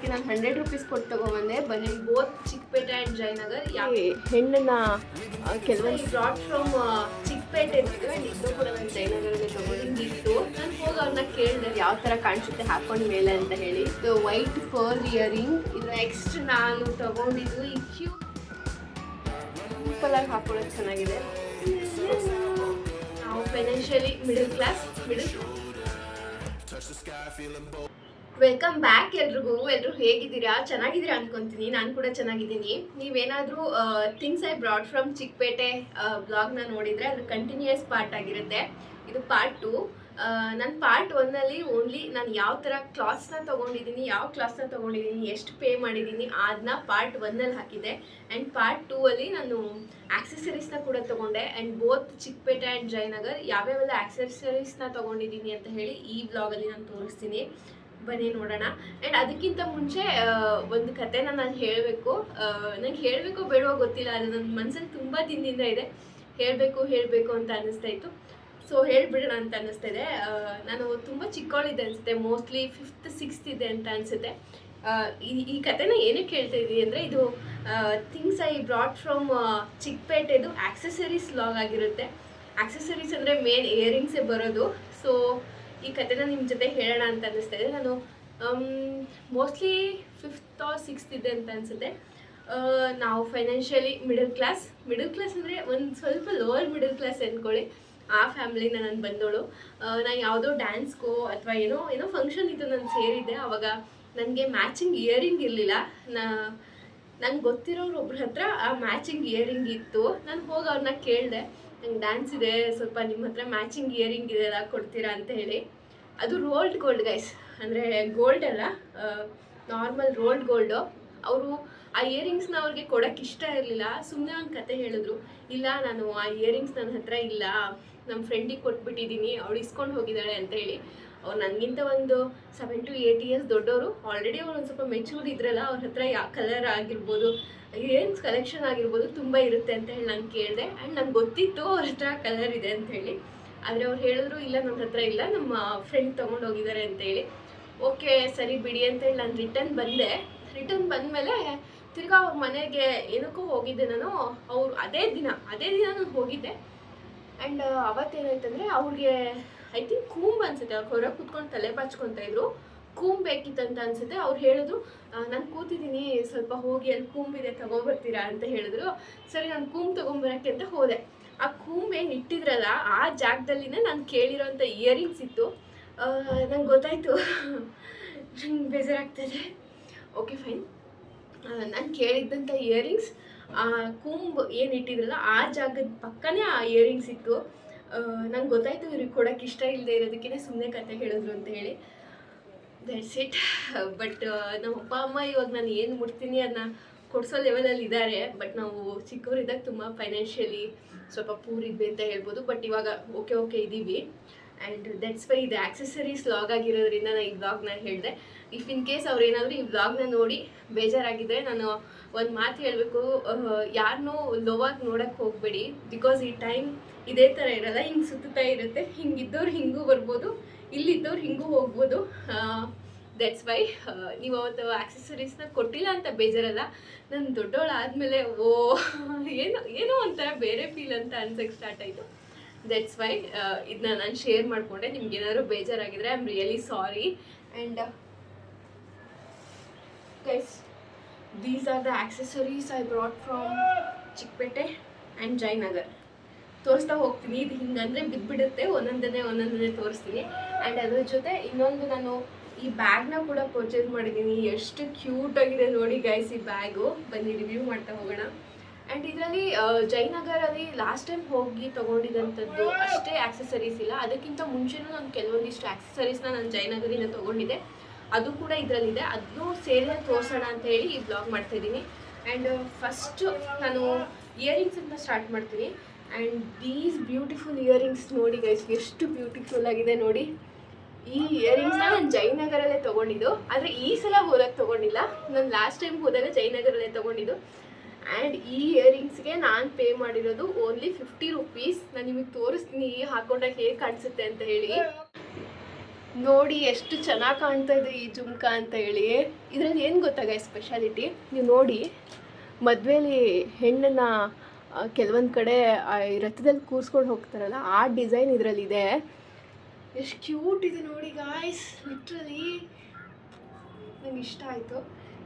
ಅದಕ್ಕೆ ನಾನು 100 ರೂಪೀಸ್ ಕೊಟ್ಟು ತೊಗೊಂಬಂದೆ. ಬನ್ನಿ, ಬೋತ್ ಚಿಕ್ಕಪೇಟೆ ಆ್ಯಂಡ್ ಜಯನಗರ್. ಹೆಣ್ಣನ್ನ ಕೆಲವೊಂದು ಬ್ರಾಡ್ ಫ್ರಮ್ ಚಿಕ್ಕಪೇಟೆ ಇತ್ತು ಆ್ಯಂಡ್ ಇದು ಕೂಡ ನಾನು ಜಯನಗರಲ್ಲೇ ತೊಗೊಂಡಿದ್ದು. ನಾನು ಹೋಗಿ ಅವ್ರನ್ನ ಕೇಳಿದೆ ಯಾವ ಥರ ಕಾಣಿಸುತ್ತೆ ಹಾಕೊಂಡು ಮೇಲೆ ಅಂತ ಹೇಳಿ. ಇದು ವೈಟ್ ಪರ್ಲ್ ಇಯರಿಂಗ್. ಇದು ನೆಕ್ಸ್ಟ್ ನಾನು ತೊಗೊಂಡಿದ್ದು ಈ ಸಿಂಪಲ್ ಆಗಿ ಹಾಕೊಳ್ಳೋದು ಚೆನ್ನಾಗಿದೆ. ನಾವು financially middle class. Welcome back ಎಲ್ರಿಗೂ. ಎಲ್ಲರೂ ಹೇಗಿದ್ದೀರಾ? ಚೆನ್ನಾಗಿದ್ದೀರಾ ಅನ್ಕೊಂತೀನಿ. ನಾನು ಕೂಡ ಚೆನ್ನಾಗಿದ್ದೀನಿ. ನೀವೇನಾದರೂ things I brought from Chickpete ಬ್ಲಾಗ್ನ ನೋಡಿದರೆ ಅದು ಕಂಟಿನ್ಯೂಯಸ್ ಪಾರ್ಟ್ ಆಗಿರುತ್ತೆ. ಇದು ಪಾರ್ಟ್ 2. ನಾನು ಪಾರ್ಟ್ 1ಅಲ್ಲಿ ಓನ್ಲಿ ನಾನು ಯಾವ ಥರ ಕ್ಲಾತ್ಸ್ನ ತೊಗೊಂಡಿದ್ದೀನಿ, ಯಾವ ಕ್ಲಾತ್ಸ್ನ ತೊಗೊಂಡಿದ್ದೀನಿ, ಎಷ್ಟು ಪೇ ಮಾಡಿದ್ದೀನಿ ಅದನ್ನ ಪಾರ್ಟ್ 1ಅಲ್ಲಿ ಹಾಕಿದ್ದೆ. ಆ್ಯಂಡ್ ಪಾರ್ಟ್ 2ಅಲ್ಲಿ ನಾನು ಆಕ್ಸೆಸರೀಸ್ನ ಕೂಡ ತೊಗೊಂಡೆ. And both Chickpete and Jayanagar ಯಾವ್ಯಾವೆಲ್ಲ ಆಕ್ಸೆಸರೀಸ್ನ ತೊಗೊಂಡಿದ್ದೀನಿ ಅಂತ ಹೇಳಿ ಈ ಬ್ಲಾಗಲ್ಲಿ ನಾನು ತೋರಿಸ್ತೀನಿ. ಬನ್ನಿ ನೋಡೋಣ. ಆ್ಯಂಡ್ ಅದಕ್ಕಿಂತ ಮುಂಚೆ ಒಂದು ಕಥೆನ ನಾನು ಹೇಳಬೇಕು. ನಂಗೆ ಹೇಳಬೇಕು ಬೇಡವೋ ಗೊತ್ತಿಲ್ಲ, ಅದು ನನ್ನ ಮನಸ್ಸಲ್ಲಿ ತುಂಬ ದಿನದಿಂದ ಇದೆ. ಹೇಳಬೇಕು ಅಂತ ಅನ್ನಿಸ್ತಾ ಇತ್ತು. ಸೊ ಹೇಳಿಬಿಡೋಣ ಅಂತ ಅನ್ನಿಸ್ತಾ ಇದೆ. ನಾನು ತುಂಬ ಚಿಕ್ಕವಳಿದ್ದೆ ಅನಿಸುತ್ತೆ, ಮೋಸ್ಟ್ಲಿ 5th 6th ಇದೆ ಅಂತ ಅನಿಸುತ್ತೆ. ಈ ಕಥೆನ ಏನಕ್ಕೆ ಹೇಳ್ತಾ ಇದ್ದೀನಿ ಅಂದರೆ, ಇದು ಥಿಂಗ್ಸ್ ಐ ಬ್ರಾಡ್ ಫ್ರಮ್ ಚಿಕ್ಕಪೇಟೆದು ಆಕ್ಸೆಸರೀಸ್ ವ್ಲಾಗ್ ಆಗಿರುತ್ತೆ. ಆಕ್ಸೆಸರೀಸ್ ಅಂದರೆ ಮೇನ್ ಇಯರಿಂಗ್ಸೇ ಬರೋದು. ಸೊ ಈ ಕಥೆನ ನಿಮ್ಮ ಜೊತೆ ಹೇಳೋಣ ಅಂತ ಅನ್ನಿಸ್ತಾ ಇದೆ. ನಾನು ಮೋಸ್ಟ್ಲಿ 5th or 6th ಇದೆ ಅಂತ ಅನಿಸುತ್ತೆ. ನಾವು ಫೈನಾನ್ಷಿಯಲಿ ಮಿಡಲ್ ಕ್ಲಾಸ್ ಅಂದರೆ ಒಂದು ಸ್ವಲ್ಪ ಲೋವರ್ ಮಿಡಲ್ ಕ್ಲಾಸ್ ಅಂದ್ಕೊಳ್ಳಿ. ಆ ಫ್ಯಾಮಿಲಿನ ನಾನು ಬಂದವಳು. ನಾನು ಯಾವುದೋ ಡ್ಯಾನ್ಸ್ಗೋ ಅಥವಾ ಏನೋ ಫಂಕ್ಷನ್ ಇತ್ತು, ನಾನು ಸೇರಿದ್ದೆ. ಆವಾಗ ನನಗೆ ಮ್ಯಾಚಿಂಗ್ ಇಯರಿಂಗ್ ಇರಲಿಲ್ಲ. ನಂಗೆ ಗೊತ್ತಿರೋರು ಒಬ್ರ ಹತ್ರ ಆ ಮ್ಯಾಚಿಂಗ್ ಇಯರಿಂಗ್ ಇತ್ತು. ನಾನು ಹೋಗಿ ಅವ್ರನ್ನ ಕೇಳಿದೆ, ನಂಗೆ ಡ್ಯಾನ್ಸ್ ಇದೆ, ಸ್ವಲ್ಪ ನಿಮ್ಮ ಹತ್ರ ಮ್ಯಾಚಿಂಗ್ ಇಯರಿಂಗ್ ಇದೆಲ್ಲ ಕೊಡ್ತೀರಾ ಅಂತ ಹೇಳಿ. ಅದು ರೋಲ್ಡ್ ಗೋಲ್ಡ್ ಗೈಸ್, ಅಂದರೆ ಗೋಲ್ಡ್ ಅಲ್ಲ, ನಾರ್ಮಲ್ ರೋಲ್ಡ್ ಗೋಲ್ಡು. ಅವರು ಆ ಇಯರಿಂಗ್ಸ್ನ ಅವ್ರಿಗೆ ಕೊಡೋಕ್ಕೆ ಇಷ್ಟ ಇರಲಿಲ್ಲ. ಸುಮ್ಮನೆ ಒಂದು ಕತೆ ಹೇಳಿದ್ರು, ಇಲ್ಲ ನಾನು ಆ ಇಯರಿಂಗ್ಸ್ ನನ್ನ ಹತ್ರ ಇಲ್ಲ, ನಮ್ಮ ಫ್ರೆಂಡಿಗೆ ಕೊಟ್ಬಿಟ್ಟಿದ್ದೀನಿ, ಅವಳು ಇಸ್ಕೊಂಡು ಹೋಗಿದ್ದಾಳೆ ಅಂತ ಹೇಳಿ. ಅವ್ರು ನನಗಿಂತ ಒಂದು 7 to 8 years ದೊಡ್ಡವರು. ಆಲ್ರೆಡಿ ಅವ್ರು ಒಂದು ಸ್ವಲ್ಪ ಮೆಚೂರ್ಡ್ ಇದ್ರಲ್ಲ, ಅವ್ರ ಹತ್ರ ಯಾವ ಕಲರ್ ಆಗಿರ್ಬೋದು, ಇಯರಿಂಗ್ಸ್ ಕಲೆಕ್ಷನ್ ಆಗಿರ್ಬೋದು ತುಂಬ ಇರುತ್ತೆ ಅಂತ ಹೇಳಿ ನಾನು ಕೇಳಿದೆ. ಆ್ಯಂಡ್ ನಂಗೆ ಗೊತ್ತಿತ್ತು ಅವ್ರ ಹತ್ರ ಕಲರ್ ಇದೆ ಅಂತ ಹೇಳಿ. ಆದರೆ ಅವ್ರು ಹೇಳಿದ್ರು, ಇಲ್ಲ ನನ್ನ ಹತ್ರ ಇಲ್ಲ, ನಮ್ಮ ಫ್ರೆಂಡ್ ತೊಗೊಂಡು ಹೋಗಿದ್ದಾರೆ ಅಂತ ಹೇಳಿ. ಓಕೆ ಸರಿ ಬಿಡಿ ಅಂತೇಳಿ ನಾನು ರಿಟರ್ನ್ ಬಂದಮೇಲೆ ತಿರ್ಗಾ ಅವ್ರ ಮನೆಗೆ ಏನಕ್ಕೂ ಹೋಗಿದ್ದೆ ನಾನು. ಅವ್ರು ಅದೇ ದಿನ ನಾನು ಹೋಗಿದ್ದೆ. ಆ್ಯಂಡ್ ಅವತ್ತೇನಾಯ್ತಂದರೆ ಅವ್ರಿಗೆ ಐ ಥಿಂಕ್ ಕೂಂಬ್ ಅನಿಸುತ್ತೆ, ಅವ್ರು ಹೊರಗೆ ಕೂತ್ಕೊಂಡು ತಲೆ ಬಾಚ್ಕೊತಾ ಇದ್ರು. ಕೂಂಬ್ ಬೇಕಿತ್ತಂತ ಅನಿಸುತ್ತೆ. ಅವ್ರು ಹೇಳಿದ್ರು, ನಾನು ಕೂತಿದ್ದೀನಿ, ಸ್ವಲ್ಪ ಹೋಗಿ ಅಲ್ಲಿ ಕೂಂಬಿದೆ ತೊಗೊಬರ್ತೀರಾ ಅಂತ ಹೇಳಿದ್ರು. ಸರಿ, ನಾನು ಕೂಂಬ್ ತೊಗೊಂಬರೋಕ್ಕೆ ಅಂತ ಹೋದೆ. ಆ ಕೂಂಬ್ ಏನು ಇಟ್ಟಿದ್ರಲ್ಲ ಆ ಜಾಗದಲ್ಲಿನೇ ನಾನು ಕೇಳಿರೋಂಥ ಇಯರಿಂಗ್ಸ್ ಇತ್ತು. ನಂಗೆ ಗೊತ್ತಾಯಿತು, ನಂಗೆ ಬೇಜಾರಾಗ್ತದೆ. ಓಕೆ ಫೈನ್, ನಾನು ಕೇಳಿದ್ದಂಥ ಇಯರಿಂಗ್ಸ್ ಕೂಂಬ್ ಏನು ಇಟ್ಟಿದ್ರಲ್ಲ ಆ ಜಾಗದ ಪಕ್ಕನೇ ಆ ಇಯರಿಂಗ್ಸ್ ಇತ್ತು. ನಂಗೆ ಗೊತ್ತಾಯಿತು ಇವ್ರಿಗೆ ಕೊಡೋಕ್ಕೆ ಇಷ್ಟ ಇಲ್ಲದೆ ಇರೋದಕ್ಕೇ ಸುಮ್ಮನೆ ಕತೆ ಹೇಳಿದ್ರು ಅಂತ ಹೇಳಿ. That's it. ಬಟ್ ನಮ್ಮ ಅಪ್ಪ ಅಮ್ಮ ಇವಾಗ ನಾನು ಏನು ಮುಟ್ತೀನಿ ಅದನ್ನ ಕೊಡಿಸೋ ಲೆವೆಲಲ್ಲಿ ಇದ್ದಾರೆ. ಬಟ್ ನಾವು ಚಿಕ್ಕವರಿದ್ದಾಗ ತುಂಬ ಫೈನಾನ್ಷಿಯಲಿ ಸ್ವಲ್ಪ ಪೂರ್ ಇದ್ವಿ ಅಂತ ಹೇಳ್ಬೋದು. ಬಟ್ ಇವಾಗ ಓಕೆ ಇದ್ದೀವಿ. ಆ್ಯಂಡ್ ದಟ್ಸ್ ವೈ ಇದು ಆಕ್ಸೆಸರೀಸ್ ವ್ಲಾಗ್ ಆಗಿರೋದ್ರಿಂದ ನಾನು ಈ ವ್ಲಾಗ್ನ ಹೇಳಿದೆ. ಇಫ್ ಇನ್ ಕೇಸ್ ಅವ್ರು ಏನಾದರೂ ಈ ವ್ಲಾಗ್ನ ನೋಡಿ ಬೇಜಾರಾಗಿದ್ದರೆ, ನಾನು ಒಂದು ಮಾತು ಹೇಳಬೇಕು, ಯಾರನ್ನೂ ಲೋವಾಗಿ ನೋಡೋಕ್ಕೆ ಹೋಗಬೇಡಿ. ಬಿಕಾಸ್ ಈ ಟೈಮ್ ಇದೇ ಥರ ಇರಲ್ಲ, ಹಿಂಗೆ ಸುತ್ತಾ ಇರುತ್ತೆ. ಹಿಂಗಿದ್ದವ್ರು ಹಿಂಗೂ ಬರ್ಬೋದು, ಇಲ್ಲಿದ್ದವ್ರು ಹಿಂಗೂ ಹೋಗ್ಬೋದು. ದಟ್ಸ್ ವೈ ನೀವು ಅವತ್ತು ಆಕ್ಸೆಸರೀಸ್ನ ಕೊಟ್ಟಿಲ್ಲ ಅಂತ ಬೇಜಾರಲ್ಲ. ನಾನು ದೊಡ್ಡವಳಾದಮೇಲೆ ಏನೋ ಒಂಥರ ಬೇರೆ ಫೀಲ್ ಅಂತ ಅನ್ಸೋಕ್ಕೆ ಸ್ಟಾರ್ಟ್ ಆಯಿತು. ದಟ್ಸ್ ವೈ ಇದನ್ನ ನಾನು ಶೇರ್ ಮಾಡಿಕೊಂಡೆ. ನಿಮ್ಗೆ ಏನಾದರೂ ಬೇಜಾರಾಗಿದ್ದರೆ I am really sorry. And guys, these are the accessories I brought from Chickpete and Jayanagar. ತೋರಿಸ್ತಾ ಹೋಗ್ತೀನಿ. ಇದು ಹಿಂಗಂದರೆ ಬಿದ್ದುಬಿಡುತ್ತೆ, ಒಂದೊಂದನೇ ತೋರಿಸ್ತೀನಿ. ಆ್ಯಂಡ್ ಅದ್ರ ಜೊತೆ ಇನ್ನೊಂದು, ನಾನು ಈ ಬ್ಯಾಗ್ನ ಕೂಡ ಪರ್ಚೇಸ್ ಮಾಡಿದ್ದೀನಿ. ಎಷ್ಟು ಕ್ಯೂಟಾಗಿದೆ ನೋಡಿ ಗೈಸ್ ಈ ಬ್ಯಾಗು. ಬನ್ನಿ ರಿವ್ಯೂ ಮಾಡ್ತಾ ಹೋಗೋಣ. ಆ್ಯಂಡ್ ಇದರಲ್ಲಿ ಜಯನಗರಲ್ಲಿ ಲಾಸ್ಟ್ ಟೈಮ್ ಹೋಗಿ ತೊಗೊಂಡಿದ್ದಂಥದ್ದು ಅಷ್ಟೇ ಆಕ್ಸೆಸರೀಸ್ ಇಲ್ಲ. ಅದಕ್ಕಿಂತ ಮುಂಚೆನೂ ನಾನು ಕೆಲವೊಂದಿಷ್ಟು ಆಕ್ಸೆಸರೀಸ್ನ ನಾನು ಜಯನಗರಿಂದ ತೊಗೊಂಡಿದ್ದೆ. ಅದು ಕೂಡ ಇದರಲ್ಲಿದೆ. ಅದನ್ನು ಸೇರಿ ತೋರಿಸೋಣ ಅಂತ ಹೇಳಿ ಈ ಬ್ಲಾಗ್ ಮಾಡ್ತಾಯಿದ್ದೀನಿ. ಆ್ಯಂಡ್ ಫಸ್ಟು ನಾನು ಇಯರಿಂಗ್ಸ್ ಅಂತ ಸ್ಟಾರ್ಟ್ ಮಾಡ್ತೀನಿ. ಆ್ಯಂಡ್ ದೀಸ್ ಬ್ಯೂಟಿಫುಲ್ ಇಯರಿಂಗ್ಸ್ ನೋಡಿ ಗೈಸ್, ಎಷ್ಟು ಬ್ಯೂಟಿಫುಲ್ ಆಗಿದೆ ನೋಡಿ. ಈ ಇಯರಿಂಗ್ಸ್ನ ನಾನು ಜಯನಗರಲ್ಲೇ ತೊಗೊಂಡಿದ್ದು. ಆದರೆ ಈ ಸಲ ಹೋದಾಗ ತೊಗೊಂಡಿಲ್ಲ, ನಾನು ಲಾಸ್ಟ್ ಟೈಮ್ ಹೋದಾಗ ಜಯನಗರಲ್ಲೇ ತೊಗೊಂಡಿದ್ದು. ಆ್ಯಂಡ್ ಈ ಇಯರಿಂಗ್ಸ್ಗೆ ನಾನು ಪೇ ಮಾಡಿರೋದು ಓನ್ಲಿ 50 ರೂಪೀಸ್. ನಾನು ನಿಮಗೆ ತೋರಿಸ್ತೀನಿ ಹಾಕೊಂಡಾಗ ಹೇಗೆ ಕಾಣಿಸುತ್ತೆ ಅಂತ ಹೇಳಿ. ನೋಡಿ ಎಷ್ಟು ಚೆನ್ನಾಗಿ ಕಾಣ್ತಾ ಇದೆ ಈ ಜುಮ್ಕಾ ಅಂತ ಹೇಳಿ. ಇದರಲ್ಲಿ ಏನು ಗೊತ್ತಾಗ ಸ್ಪೆಷಾಲಿಟಿ, ನೀವು ನೋಡಿ ಮದುವೆಲಿ ಹೆಣ್ಣನ್ನು ಕೆಲವೊಂದು ಕಡೆ ಈ ರಥದಲ್ಲಿ ಕೂರಿಸ್ಕೊಂಡು ಹೋಗ್ತಾರಲ್ಲ, ಆ ಡಿಸೈನ್ ಇದರಲ್ಲಿದೆ. ಎಷ್ಟು ಕ್ಯೂಟ್ ಇದೆ ನೋಡಿ ಗಾಯ್ಸ್, ಲಿಟ್ರಲಿ ನಂಗೆ ಇಷ್ಟ ಆಯಿತು.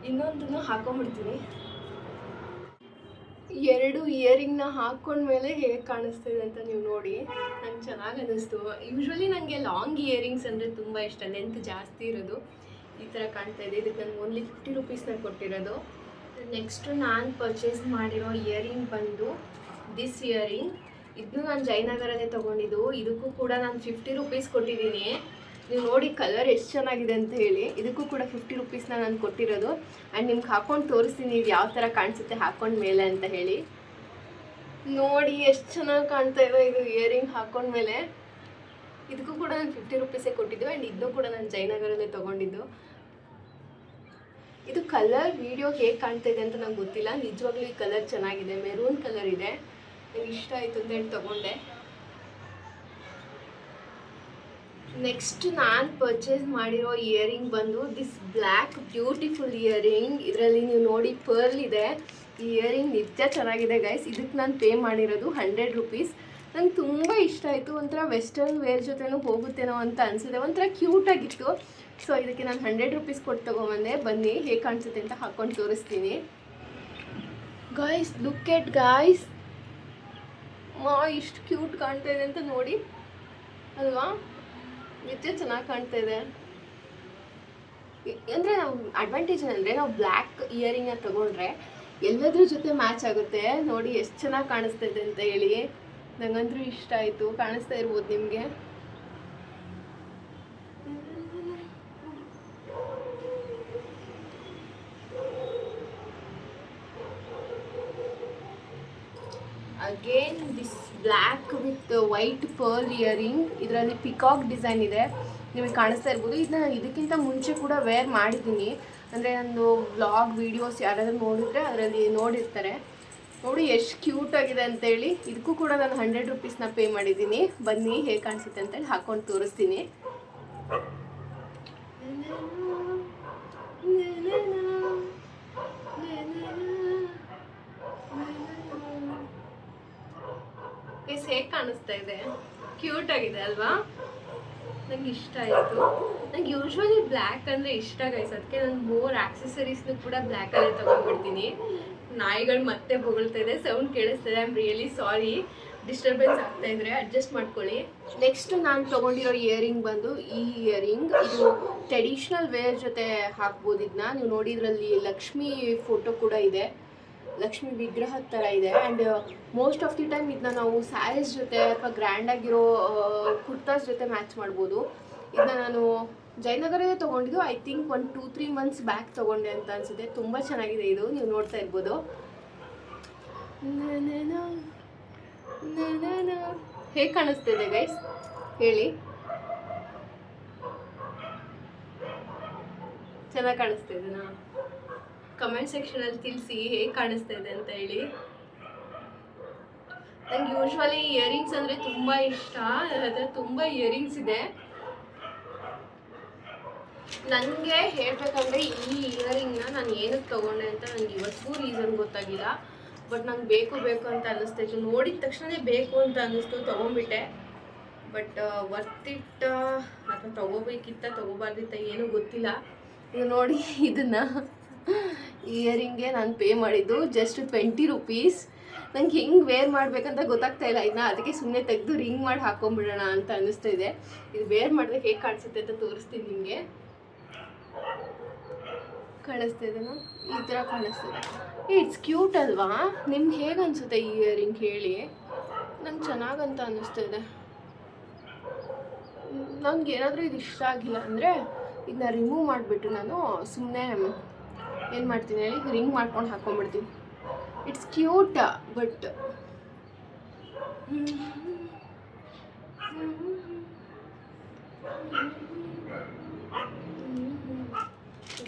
ಇನ್ನೊಂದನ್ನು ಹಾಕೊಂಡ್ಬಿಡ್ತೀನಿ. 2 ಇಯರಿಂಗ್ನ ಹಾಕ್ಕೊಂಡ್ಮೇಲೆ ಹೇಗೆ ಕಾಣಿಸ್ತಿದೆ ಅಂತ ನೀವು ನೋಡಿ. ನಂಗೆ ಚೆನ್ನಾಗಿ ಅನ್ನಿಸ್ತು. ಯೂಶ್ವಲಿ ನನಗೆ ಲಾಂಗ್ ಇಯರಿಂಗ್ಸ್ ಅಂದರೆ ತುಂಬ ಇಷ್ಟ, ಲೆಂತ್ ಜಾಸ್ತಿ ಇರೋದು. ಈ ಥರ ಕಾಣ್ತಾ ಇದೆ. ಇದಕ್ಕೆ ನಾನು ಓನ್ಲಿ 50 ರುಪೀಸ್ನ ಕೊಟ್ಟಿರೋದು. ನೆಕ್ಸ್ಟು ನಾನು ಪರ್ಚೇಸ್ ಮಾಡಿರೋ ಇಯರಿಂಗ್ ಬಂದು ದಿಸ್ ಇಯರಿಂಗ್. ಇದನ್ನು ನಾನು ಜಯನಗರಲ್ಲೇ ತೊಗೊಂಡಿದ್ದು. ಇದಕ್ಕೂ ಕೂಡ ನಾನು 50 ರುಪೀಸ್ ಕೊಟ್ಟಿದ್ದೀನಿ. ನೀವು ನೋಡಿ ಕಲರ್ ಎಷ್ಟು ಚೆನ್ನಾಗಿದೆ ಅಂತ ಹೇಳಿ. ಇದಕ್ಕೂ ಕೂಡ 50 ರುಪೀಸ್ನ ನಾನು ಕೊಟ್ಟಿರೋದು. ಆ್ಯಂಡ್ ನಿಮ್ಗೆ ಹಾಕ್ಕೊಂಡು ತೋರಿಸ್ತೀನಿ ಇದು ಯಾವ ಥರ ಕಾಣಿಸುತ್ತೆ ಹಾಕ್ಕೊಂಡ್ಮೇಲೆ ಅಂತ ಹೇಳಿ. ನೋಡಿ ಎಷ್ಟು ಚೆನ್ನಾಗಿ ಕಾಣ್ತಾ ಇದೆ ಇದು ಇಯರಿಂಗ್ ಹಾಕ್ಕೊಂಡ್ಮೇಲೆ. ಇದಕ್ಕೂ ಕೂಡ ನಾನು 50 ರುಪೀಸೇ ಕೊಟ್ಟಿದ್ದು. ಆ್ಯಂಡ್ ಇದನ್ನು ಕೂಡ ನಾನು ಜಯನಗರಲ್ಲೇ ತೊಗೊಂಡಿದ್ದು. ಇದು ಕಲರ್ ವಿಡಿಯೋ ಹೇಗೆ ಕಾಣ್ತಾ ಇದೆ ಅಂತ ನಂಗೆ ಗೊತ್ತಿಲ್ಲ. ನಿಜವಾಗ್ಲೂ ಈ ಕಲರ್ ಚೆನ್ನಾಗಿದೆ, ಮೆರೂನ್ ಕಲರ್ ಇದೆ. ನಂಗೆ ಇಷ್ಟ ಆಯಿತು ಅಂತ ಹೇಳಿ ತೊಗೊಂಡೆ. ನೆಕ್ಸ್ಟ್ ನಾನು ಪರ್ಚೇಸ್ ಮಾಡಿರೋ ಇಯರಿಂಗ್ ಬಂದು ದಿಸ್ ಬ್ಲ್ಯಾಕ್ ಬ್ಯೂಟಿಫುಲ್ ಇಯರಿಂಗ್. ಇದರಲ್ಲಿ ನೀವು ನೋಡಿ ಪರ್ಲ್ ಇದೆ. ಈ ಇಯರಿಂಗ್ ನಿಜ ಚೆನ್ನಾಗಿದೆ ಗೈಸ್. ಇದಕ್ಕೆ ನಾನು ಪೇ ಮಾಡಿರೋದು 100 ರುಪೀಸ್. ನಂಗೆ ತುಂಬ ಇಷ್ಟ ಆಯಿತು. ಒಂಥರ ವೆಸ್ಟರ್ನ್ ವೇರ್ ಜೊತೆನೂ ಹೋಗುತ್ತೇನೋ ಅಂತ ಅನಿಸಿದೆ. ಒಂಥರ ಕ್ಯೂಟಾಗಿತ್ತು. ಸೊ ಇದಕ್ಕೆ ನಾನು 100 ರುಪೀಸ್ ಕೊಟ್ಟು ತೊಗೊಂಬಂದೆ. ಬನ್ನಿ ಹೇಗೆ ಕಾಣಿಸುತ್ತೆ ಅಂತ ಹಾಕ್ಕೊಂಡು ತೋರಿಸ್ತೀನಿ. ಗಾಯ್ಸ್ ಲುಕ್ ಎಟ್ ಗಾಯ್ಸ್, ಇಷ್ಟು ಕ್ಯೂಟ್ ಕಾಣ್ತಾ ಇದೆ ಅಂತ ನೋಡಿ ಅಲ್ವಾ. ನಿಜ ಚೆನ್ನಾಗಿ ಕಾಣ್ತಾ ಇದೆ. ಅಂದರೆ ನಾವು ಅಡ್ವಾಂಟೇಜ್ ಏನಂದರೆ ನಾವು ಬ್ಲ್ಯಾಕ್ ಇಯರಿಂಗ್ನ ತೊಗೊಂಡ್ರೆ ಎಲ್ಲದ್ರ ಜೊತೆ ಮ್ಯಾಚ್ ಆಗುತ್ತೆ. ನೋಡಿ ಎಷ್ಟು ಚೆನ್ನಾಗಿ ಕಾಣಿಸ್ತಾ ಇದೆ ಅಂತ ಹೇಳಿ. ನಂಗಂದ್ರೂ ಇಷ್ಟ ಆಯಿತು. ಕಾಣಿಸ್ತಾ ಇರ್ಬೋದು ನಿಮಗೆ. Again this black with white pearl earring. ಇದರಲ್ಲಿ ಪಿಕಾಕ್ ಡಿಸೈನ್ ಇದೆ, ನಿಮಗೆ ಕಾಣಿಸ್ತಾ ಇರ್ಬೋದು. ಇದನ್ನ ಇದಕ್ಕಿಂತ ಮುಂಚೆ ಕೂಡ ವೇರ್ ಮಾಡಿದ್ದೀನಿ. ಅಂದರೆ ನಂದು ವ್ಲಾಗ್ ವೀಡಿಯೋಸ್ ಯಾರಾದರೂ ನೋಡಿದರೆ ಅದರಲ್ಲಿ ನೋಡಿರ್ತಾರೆ. ನೋಡಿ ಎಷ್ಟು ಕ್ಯೂಟಾಗಿದೆ ಅಂತೇಳಿ. ಇದಕ್ಕೂ ಕೂಡ ನಾನು 100 ರುಪೀಸ್ನ ಪೇ ಮಾಡಿದ್ದೀನಿ. ಬನ್ನಿ ಹೇಗೆ ಕಾಣಿಸುತ್ತೆ ಅಂತೇಳಿ ಹಾಕ್ಕೊಂಡು ತೋರಿಸ್ತೀನಿ. ಹೇಗೆ ಕಾಣಿಸ್ತಾ ಇದೆ, ಕ್ಯೂಟ್ ಆಗಿದೆ ಅಲ್ವಾ. ನಂಗೆ ಇಷ್ಟ ಆಯಿತು. ನಂಗೆ ಯೂಶ್ವಲಿ ಬ್ಲ್ಯಾಕ್ ಅಂದರೆ ಇಷ್ಟ ಗೈಸ್. ಅದಕ್ಕೆ ನಾನು ಮೋರ್ ಆಕ್ಸೆಸರೀಸ್ನು ಕೂಡ ಬ್ಲ್ಯಾಕಲ್ಲೇ ತೊಗೊಂಡ್ಬಿಡ್ತೀನಿ. ನಾಯಿಗಳು ಮತ್ತೆ ಬೊಗಳ್ತಾ ಇದೆ, ಸೌಂಡ್ ಕೇಳಿಸ್ತಾ ಇದೆ. I am really sorry, disturbance ಆಗ್ತಾ ಇದ್ರೆ ಅಡ್ಜಸ್ಟ್ ಮಾಡ್ಕೊಳ್ಳಿ. ನೆಕ್ಸ್ಟ್ ನಾನು ತೊಗೊಂಡಿರೋ ಇಯರಿಂಗ್ ಬಂದು ಈ ಇಯರಿಂಗ್. ಇದು ಟ್ರೆಡಿಷ್ನಲ್ ವೇರ್ ಜೊತೆ ಹಾಕ್ಬೋದು. ಇದನ್ನ ನೀವು ನೋಡಿ, ಇದರಲ್ಲಿ ಲಕ್ಷ್ಮಿ ಫೋಟೋ ಕೂಡ ಇದೆ, ಲಕ್ಷ್ಮಿ ವಿಗ್ರಹದ ಥರ ಇದೆ. And most of the time ಇದನ್ನ ನಾವು ಸ್ಯಾರೀಸ್ ಜೊತೆ ಅಥವಾ ಗ್ರ್ಯಾಂಡಾಗಿರೋ ಕುರ್ತಾಸ್ ಜೊತೆ ಮ್ಯಾಚ್ ಮಾಡ್ಬೋದು. ಇದನ್ನ ನಾನು ಜಯನಗರಲ್ಲೇ ತೊಗೊಂಡಿದ್ದು. ಐ ಥಿಂಕ್ 1-2-3 ಮಂತ್ಸ್ ಬ್ಯಾಕ್ ತೊಗೊಂಡೆ ಅಂತ ಅನಿಸುತ್ತೆ. ತುಂಬ ಚೆನ್ನಾಗಿದೆ ಇದು, ನೀವು ನೋಡ್ತಾ ಇರ್ಬೋದು. ಹೇಗೆ ಕಾಣಿಸ್ತಿದೆ ಗೈಸ್ ಹೇಳಿ. ಚೆನ್ನಾಗಿ ಕಾಣಿಸ್ತಾ ಇದೆನಾ? ಕಮೆಂಟ್ ಸೆಕ್ಷನಲ್ಲಿ ತಿಳಿಸಿ ಹೇಗೆ ಕಾಣಿಸ್ತಾ ಇದೆ ಅಂತ ಹೇಳಿ. ನಂಗೆ ಯೂಶ್ವಲಿ ಇಯರಿಂಗ್ಸ್ ಅಂದರೆ ತುಂಬ ಇಷ್ಟ. ನನ್ನ ಹತ್ರ ತುಂಬ ಇಯರಿಂಗ್ಸ್ ಇದೆ. ನನಗೆ ಹೇಳಬೇಕಂದ್ರೆ ಈ ಇಯರಿಂಗ್ನ ನಾನು ಏನಕ್ಕೆ ತೊಗೊಂಡೆ ಅಂತ ನನಗೆ ಇವತ್ತಿಗೂ ರೀಸನ್ ಗೊತ್ತಾಗಿಲ್ಲ. ಬಟ್ ನಂಗೆ ಬೇಕು ಅಂತ ಅನ್ನಿಸ್ತಾಯಿತ್ತು. ನೋಡಿದ ತಕ್ಷಣವೇ ಬೇಕು ಅಂತ ಅನ್ನಿಸ್ತು, ತೊಗೊಂಡ್ಬಿಟ್ಟೆ. ಬಟ್ ವರ್ತ್ ಇಟ್ ಅಥವಾ ತೊಗೋಬೇಕಿತ್ತ ತೊಗೋಬಾರ್ದಿತ್ತ ಏನೂ ಗೊತ್ತಿಲ್ಲ. ಈಗ ನೋಡಿ, ಇದನ್ನು ಇಯರಿಂಗ್ಗೆ ನಾನು ಪೇ ಮಾಡಿದ್ದು ಜಸ್ಟ್ 20 ರುಪೀಸ್. ನಂಗೆ ಹಿಂಗೆ ವೇರ್ ಮಾಡಬೇಕಂತ ಗೊತ್ತಾಗ್ತಾ ಇಲ್ಲ ಇದನ್ನ. ಅದಕ್ಕೆ ಸುಮ್ಮನೆ ತೆಗೆದು ರಿಂಗ್ ಮಾಡಿ ಹಾಕೊಂಡ್ಬಿಡೋಣ ಅಂತ ಅನ್ನಿಸ್ತಾ ಇದೆ. ಇದು ವೇರ್ ಮಾಡಿದ್ರೆ ಹೇಗೆ ಕಾಣಿಸುತ್ತೆ ಅಂತ ತೋರಿಸ್ತೀನಿ ನಿಮಗೆ. ಕಾಣಿಸ್ತಾ ಇದೆನಾ? ಈ ಥರ ಕಾಣಿಸ್ತಿದೆ. ಇಟ್ಸ್ ಕ್ಯೂಟ್ ಅಲ್ವಾ? ನಿಮ್ಗೆ ಹೇಗೆ ಅನಿಸುತ್ತೆ ಈ ಇಯರಿಂಗ್ ಹೇಳಿ. ನಂಗೆ ಚೆನ್ನಾಗಂತ ಅನ್ನಿಸ್ತಾ ಇದೆ. ನಂಗೆ ಏನಾದರೂ ಇದು ಇಷ್ಟ ಆಗಿಲ್ಲ ಅಂದರೆ ಇದನ್ನ ರಿಮೂವ್ ಮಾಡಿಬಿಟ್ಟು ನಾನು ಸುಮ್ಮನೆ ಏನು ಮಾಡ್ತೀನಿ ಹೇಳಿ, ರಿಂಗ್ ಮಾಡ್ಕೊಂಡು ಹಾಕ್ಕೊಂಡ್ಬಿಡ್ತೀನಿ. It's cute. But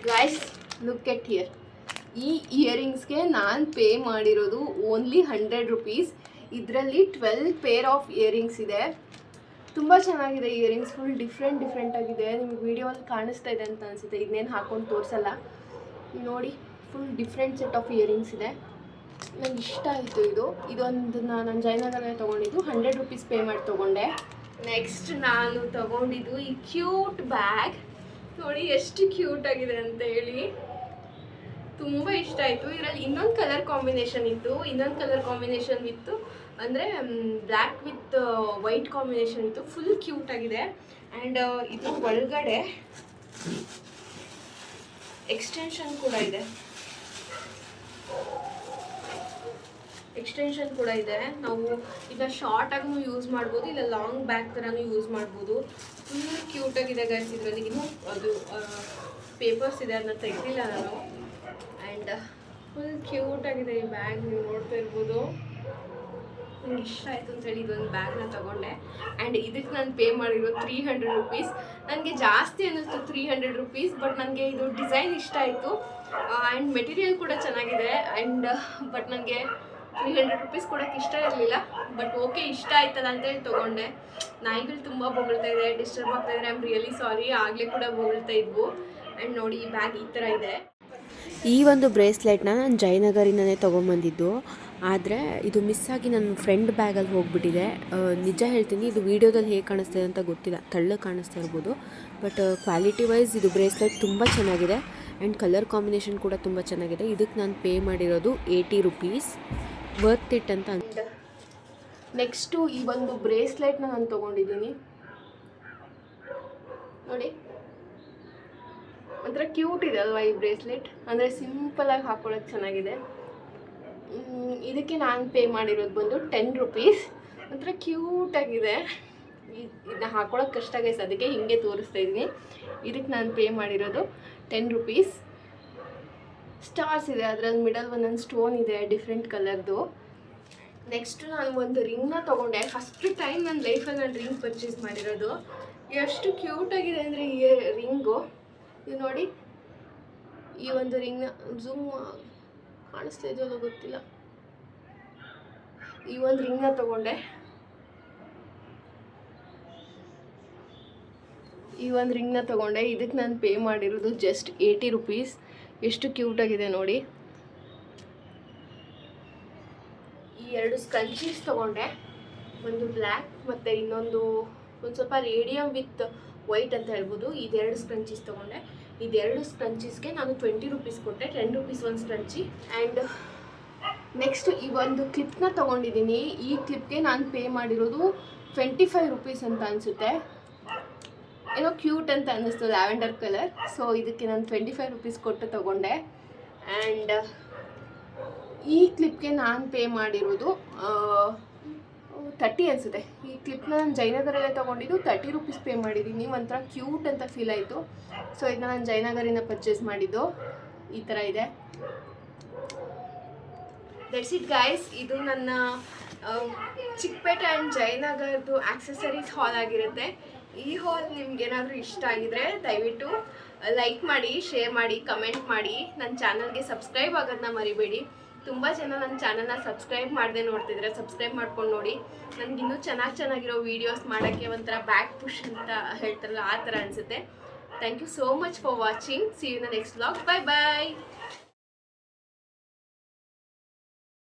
guys look at here. ಈ ಇಯರಿಂಗ್ಸ್ಗೆ ನಾನು ಪೇ ಮಾಡಿರೋದು ಓನ್ಲಿ 100 ರುಪೀಸ್. ಇದರಲ್ಲಿ 12 ಪೇರ್ ಆಫ್ ಇಯರಿಂಗ್ಸ್ ಇದೆ. ತುಂಬ ಚೆನ್ನಾಗಿದೆ ಇಯರಿಂಗ್ಸ್, ಫುಲ್ ಡಿಫ್ರೆಂಟ್ ಆಗಿದೆ. ನಿಮ್ಗೆ ವಿಡಿಯೋಲ್ಲಿ ಕಾಣಿಸ್ತಾ ಇದೆ ಅಂತ ಅನಿಸುತ್ತೆ, ಇದನ್ನೇನು ಹಾಕೊಂಡು ತೋರಿಸಲ್ಲ. ನೋಡಿ full different set of earrings ಇದೆ. ನಂಗೆ ಇಷ್ಟ ಆಯಿತು ಇದೊಂದು ನಾನು ಜಯನಗರಲ್ಲೇ ತೊಗೊಂಡಿದ್ದು, 100 ರೂಪೀಸ್ ಪೇ ಮಾಡಿ ತೊಗೊಂಡೆ. ನೆಕ್ಸ್ಟ್ ನಾನು ತೊಗೊಂಡಿದ್ದು ಈ ಕ್ಯೂಟ್ ಬ್ಯಾಗ್. ನೋಡಿ ಎಷ್ಟು ಕ್ಯೂಟ್ ಆಗಿದೆ ಅಂತ ಹೇಳಿ, ತುಂಬ ಇಷ್ಟ ಆಯಿತು. ಇದರಲ್ಲಿ ಇನ್ನೊಂದು ಕಲರ್ ಕಾಂಬಿನೇಷನ್ ಇತ್ತು, ಇತ್ತು ಅಂದರೆ ಬ್ಲ್ಯಾಕ್ ವಿತ್ ವೈಟ್ ಕಾಂಬಿನೇಷನ್ ಇತ್ತು. ಫುಲ್ ಕ್ಯೂಟ್ ಆಗಿದೆ. ಆ್ಯಂಡ್ ಇದು ಒಳಗಡೆ ಎಕ್ಸ್ಟೆನ್ಷನ್ ಕೂಡ ಇದೆ. ನಾವು ಇದನ್ನ ಶಾರ್ಟ್ ಆಗೂ ಯೂಸ್ ಮಾಡ್ಬೋದು, ಇಲ್ಲ ಲಾಂಗ್ ಬ್ಯಾಗ್ ಥರನೂ ಯೂಸ್ ಮಾಡ್ಬೋದು. ಫುಲ್ ಕ್ಯೂಟ್ ಆಗಿದೆ ಗೈಸ್. ಇದರಲ್ಲಿ ಇನ್ನೂ ಅದು ಪೇಪರ್ಸ್ ಇದೆ, ಅದನ್ನ ತೆಗೆದಿಲ್ಲ ನಾನು. ಆ್ಯಂಡ್ ಫುಲ್ ಕ್ಯೂಟ್ ಆಗಿದೆ ಈ ಬ್ಯಾಗ್, ನೀವು ನೋಡ್ತಾ ಇರ್ಬೋದು. ನಂಗೆ ಇಷ್ಟ ಆಯಿತು ಅಂತೇಳಿ ಇದೊಂದು ಬ್ಯಾಗ್ನ ತೊಗೊಂಡೆ. ಆ್ಯಂಡ್ ಇದಕ್ಕೆ ನಾನು ಪೇ ಮಾಡಿರೋ 300 ರೂಪೀಸ್. ನನಗೆ ಜಾಸ್ತಿ ಅನ್ನಿಸ್ತು 300 ರೂಪೀಸ್, ಬಟ್ ನನಗೆ ಇದು ಡಿಸೈನ್ ಇಷ್ಟ ಆಯಿತು. ಆ್ಯಂಡ್ ಮೆಟೀರಿಯಲ್ ಕೂಡ ಚೆನ್ನಾಗಿದೆ. ಆ್ಯಂಡ್ ಬಟ್ ನನಗೆ 300 ರೂಪೀಸ್ ಕೊಡೋಕ್ಕೆ ಇಷ್ಟ ಇರಲಿಲ್ಲ, ಬಟ್ ಓಕೆ ಇಷ್ಟ ಆಯ್ತಲ್ಲ ಅಂತೇಳಿ ತೊಗೊಂಡೆ. ನಾಯಿಗಳು ತುಂಬ ಬೊಗಳ್ತಾ ಇದೆ, ಡಿಸ್ಟರ್ಬ್ ಆಗ್ತಾ ಇದ್ದಾರೆ. ಐ ಆಮ್ ರಿಯಲಿ ಸಾರಿ, ಆಗಲೇ ಕೂಡ ಬೊಗಳ್ತಾ ಇದ್ವು. ಆ್ಯಂಡ್ ನೋಡಿ ಈ ಬ್ಯಾಗ್ ಈ ಥರ ಇದೆ. ಈ ಒಂದು ಬ್ರೇಸ್ಲೆಟ್ನ ನಾನು ಜಯನಗರಿಂದನೇ ತೊಗೊಂಬಂದಿದ್ದು, ಆದರೆ ಇದು ಮಿಸ್ ಆಗಿ ನನ್ನ ಫ್ರೆಂಡ್ ಬ್ಯಾಗಲ್ಲಿ ಹೋಗಿಬಿಟ್ಟಿದೆ. ನಿಜ ಹೇಳ್ತೀನಿ, ಇದು ವೀಡಿಯೋದಲ್ಲಿ ಹೇಗೆ ಕಾಣಿಸ್ತಿದೆ ಅಂತ ಗೊತ್ತಿಲ್ಲ, ತೆಳ್ಳಗೆ ಕಾಣಿಸ್ತಾ ಇರ್ಬೋದು, ಬಟ್ ಕ್ವಾಲಿಟಿ ವೈಸ್ ಇದು ಬ್ರೇಸ್ಲೆಟ್ ತುಂಬ ಚೆನ್ನಾಗಿದೆ. ಆ್ಯಂಡ್ ಕಲರ್ ಕಾಂಬಿನೇಷನ್ ಕೂಡ ತುಂಬ ಚೆನ್ನಾಗಿದೆ. ಇದಕ್ಕೆ ನಾನು ಪೇ ಮಾಡಿರೋದು 80 ರೂಪೀಸ್. ವರ್ತ್ ಇಟ್ ಅಂತ ನೆಕ್ಸ್ಟು ಈ ಒಂದು ಬ್ರೇಸ್ಲೆಟ್ನ ನಾನು ತೊಗೊಂಡಿದ್ದೀನಿ. ನೋಡಿ ಒಂಥರ ಕ್ಯೂಟ್ ಇದೆ ಅಲ್ವಾ ಈ ಬ್ರೇಸ್ಲೆಟ್, ಅಂದರೆ ಸಿಂಪಲಾಗಿ ಹಾಕೊಳ್ಳೋಕೆ ಚೆನ್ನಾಗಿದೆ. ಇದಕ್ಕೆ ನಾನು ಪೇ ಮಾಡಿರೋದು ಬಂದು 10 ರೂಪೀಸ್. ಒಂಥರ ಕ್ಯೂಟಾಗಿದೆ. ಇದನ್ನ ಹಾಕೊಳ್ಳೋಕೆ ಕಷ್ಟ ಗೈಸ್, ಅದಕ್ಕೆ ಹಿಂಗೆ ತೋರಿಸ್ತಾ ಇದ್ದೀನಿ. ಇದಕ್ಕೆ ನಾನು ಪೇ ಮಾಡಿರೋದು 10 ರೂಪೀಸ್. ಸ್ಟಾರ್ಸ್ ಇದೆ, ಅದರಲ್ಲಿ ಮಿಡಲ್ ಒಂದೊಂದು ಸ್ಟೋನ್ ಇದೆ ಡಿಫ್ರೆಂಟ್ ಕಲರ್ದು. ನೆಕ್ಸ್ಟು ನಾನು ಒಂದು ರಿಂಗ್ನ ತೊಗೊಂಡೆ. ಫಸ್ಟ್ ಟೈಮ್ ನನ್ನ ಲೈಫಲ್ಲಿ ನಾನು ರಿಂಗ್ ಪರ್ಚೇಸ್ ಮಾಡಿರೋದು. ಎಷ್ಟು ಕ್ಯೂಟಾಗಿದೆ ಅಂದರೆ ಈ ರಿಂಗು. ಇದು ನೋಡಿ, ಈ ಒಂದು ರಿಂಗ್ನ ಝೂಮ್ ಕಾಣಿಸ್ತಾ ಇದೆಯಲ್ಲ ಗೊತ್ತಿಲ್ಲ. ಈ ಒಂದು ರಿಂಗ್ನ ತೊಗೊಂಡೆ. ಇದಕ್ಕೆ ನಾನು ಪೇ ಮಾಡಿರೋದು ಜಸ್ಟ್ 80 ರೂಪೀಸ್. ಎಷ್ಟು ಕ್ಯೂಟಾಗಿದೆ ನೋಡಿ. ಈ 2 ಸ್ಕ್ರಂಚೀಸ್ ತೊಗೊಂಡೆ, ಒಂದು ಬ್ಲ್ಯಾಕ್ ಮತ್ತು ಇನ್ನೊಂದು ಒಂದು ಸ್ವಲ್ಪ ರೇಡಿಯಮ್ ವಿತ್ ವೈಟ್ ಅಂತ ಹೇಳ್ಬೋದು. ಇದೆರಡು ಸ್ಕ್ರಂಚೀಸ್ ತೊಗೊಂಡೆ. ಇದೆರಡು ಸ್ಕ್ರಂಚೀಸ್ಗೆ ನಾನು 20 ರೂಪೀಸ್ ಕೊಟ್ಟೆ, 10 ರೂಪೀಸ್ ಒಂದು ಸ್ಕ್ರಂಚಿ. ಆ್ಯಂಡ್ ನೆಕ್ಸ್ಟ್ ಈ ಒಂದು ಕ್ಲಿಪ್ನ ತೊಗೊಂಡಿದ್ದೀನಿ. ಈ ಕ್ಲಿಪ್ಗೆ ನಾನು ಪೇ ಮಾಡಿರೋದು 25 ರೂಪೀಸ್ ಅಂತ ಅನಿಸುತ್ತೆ. ಏನೋ ಕ್ಯೂಟ್ ಅಂತ ಅನ್ನಿಸ್ತು, ಲ್ಯಾವೆಂಡರ್ ಕಲರ್. ಸೊ ಇದಕ್ಕೆ ನಾನು 25 ರೂಪೀಸ್ ಕೊಟ್ಟು ತೊಗೊಂಡೆ. ಆ್ಯಂಡ್ ಈ ಕ್ಲಿಪ್ಗೆ ನಾನು ಪೇ ಮಾಡಿರೋದು 30 ಅನಿಸುತ್ತೆ. ಈ ಕ್ಲಿಪ್ನ ನಾನು ಜಯನಗರಲ್ಲೇ ತೊಗೊಂಡಿದ್ದು, 30 ರೂಪೀಸ್ ಪೇ ಮಾಡಿದ್ದೀನಿ. ಒಂಥರ ಕ್ಯೂಟ್ ಅಂತ ಫೀಲ್ ಆಯಿತು. ಸೊ ಇದನ್ನ ನಾನು ಜಯನಗರಿಂದ ಪರ್ಚೇಸ್ ಮಾಡಿದ್ದು. ಈ ಥರ ಇದೆ. That's it guys. ಇದು ನನ್ನ ಚಿಕ್ಕಪೇಟೆ ಆ್ಯಂಡ್ ಜಯನಗರದ್ದು ಆಕ್ಸೆಸರೀಸ್ ಹಾಲ್ ಆಗಿರುತ್ತೆ. ಈ ಹಾಲ್ ನಿಮ್ಗೇನಾದರೂ ಇಷ್ಟ ಆಗಿದ್ರೆ ದಯವಿಟ್ಟು ಲೈಕ್ ಮಾಡಿ, ಶೇರ್ ಮಾಡಿ, ಕಮೆಂಟ್ ಮಾಡಿ. ನನ್ನ ಚಾನಲ್ಗೆ ಸಬ್ಸ್ಕ್ರೈಬ್ ಆಗೋದನ್ನ ಮರಿಬೇಡಿ. ತುಂಬ ಜನ ನನ್ನ ಚಾನಲ್ನ ಸಬ್ಸ್ಕ್ರೈಬ್ ಮಾಡದೆ ನೋಡ್ತಿದ್ರೆ, ಸಬ್ಸ್ಕ್ರೈಬ್ ಮಾಡ್ಕೊಂಡು ನೋಡಿ. ನನಗಿನ್ನೂ ಚೆನ್ನಾಗಿರೋ ವೀಡಿಯೋಸ್ ಮಾಡೋಕ್ಕೆ ಒಂಥರ ಬ್ಯಾಕ್ ಪುಷ್ ಅಂತ ಹೇಳ್ತಾರಲ್ಲ, ಆ ಥರ ಅನಿಸುತ್ತೆ. Thank you so much for watching. See you in the next vlog. Bye bye.